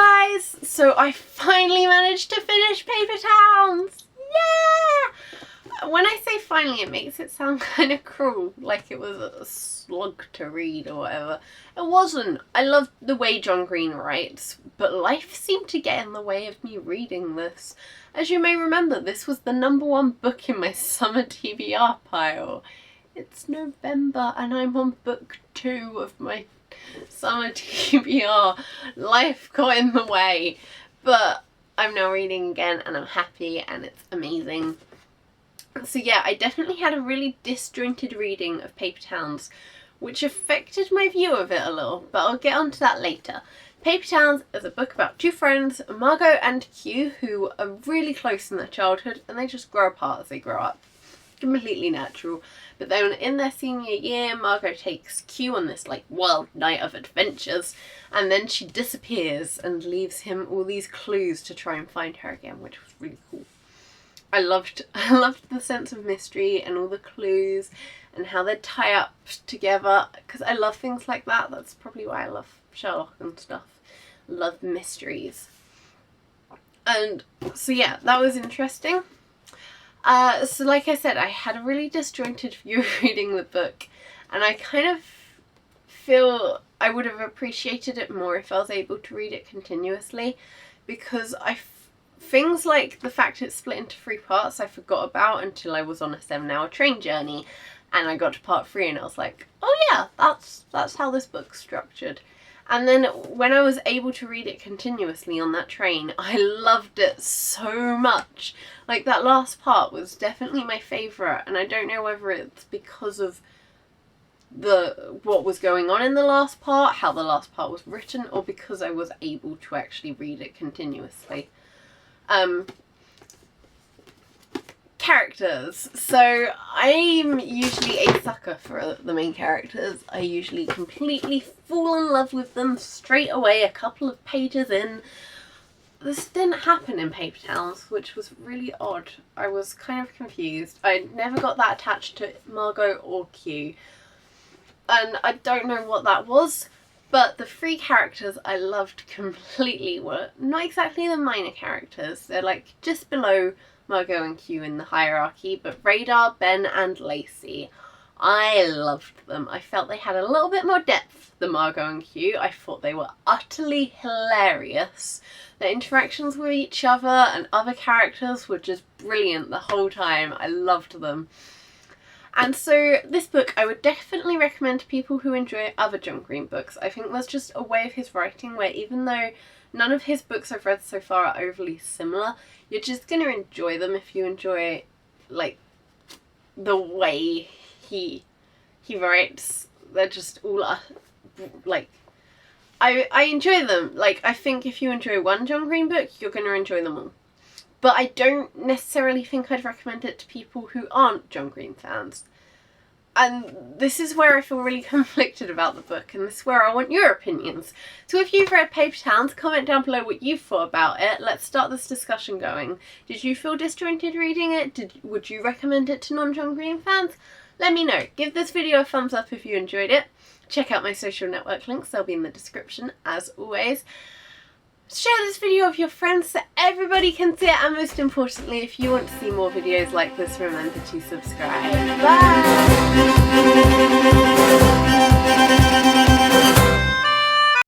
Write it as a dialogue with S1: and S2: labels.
S1: guys! So I finally managed to finish Paper Towns! Yeah! When I say finally, it makes it sound kind of cruel, like it was a slog to read or whatever. It wasn't. I loved the way John Green writes, but life seemed to get in the way of me reading this. As you may remember, this was the #1 book in my summer TBR pile. It's November and I'm on book 2 of my summer TBR. Life got in the way, but I'm now reading again and I'm happy and it's amazing. So yeah, I definitely had a really disjointed reading of Paper Towns, which affected my view of it a little, but I'll get onto that later. Paper Towns is a book about two friends, Margot and Q, who are really close in their childhood and they just grow apart as they grow up. Completely natural. But then in their senior year, Margot takes Q on this like wild night of adventures, and then she disappears and leaves him all these clues to try and find her again, which was really cool. I loved the sense of mystery and all the clues and how they tie up together, because I love things like that. That's probably why I love Sherlock and stuff. Love mysteries. And so yeah, that was interesting. So like I said, I had a really disjointed view of reading the book, and I kind of feel I would have appreciated it more if I was able to read it continuously, because things like the fact it's split into 3 parts I forgot about until I was on a 7-hour train journey and I got to part 3 and I was like, oh yeah, that's how this book's structured. And then when I was able to read it continuously on that train, I loved it so much. Like, that last part was definitely my favourite, and I don't know whether it's because of what was going on in the last part, how the last part was written, or because I was able to actually read it continuously. Characters. So I'm usually a sucker for the main characters. I usually completely fall in love with them straight away a couple of pages in. This didn't happen in Paper Towns, which was really odd. I was kind of confused. I never got that attached to Margot or Q, and I don't know what that was, but the 3 characters I loved completely were not exactly the minor characters. They're like just below Margot and Q in the hierarchy, but Radar, Ben and Lacey, I loved them. I felt they had a little bit more depth than Margot and Q. I thought they were utterly hilarious. Their interactions with each other and other characters were just brilliant the whole time. I loved them. And so this book I would definitely recommend to people who enjoy other John Green books. I think there's just a way of his writing where, even though none of his books I've read so far are overly similar, you're just going to enjoy them if you enjoy, like, the way he writes. They're just all, like, I enjoy them. Like, I think if you enjoy one John Green book, you're going to enjoy them all. But I don't necessarily think I'd recommend it to people who aren't John Green fans. And this is where I feel really conflicted about the book, and this is where I want your opinions. So if you've read Paper Towns, comment down below what you thought about it. Let's start this discussion going. Did you feel disjointed reading it? Would you recommend it to non-John Green fans? Let me know. Give this video a thumbs up if you enjoyed it. Check out my social network links, they'll be in the description as always. Share this video with your friends so everybody can see it, and most importantly, if you want to see more videos like this, remember to subscribe. Bye!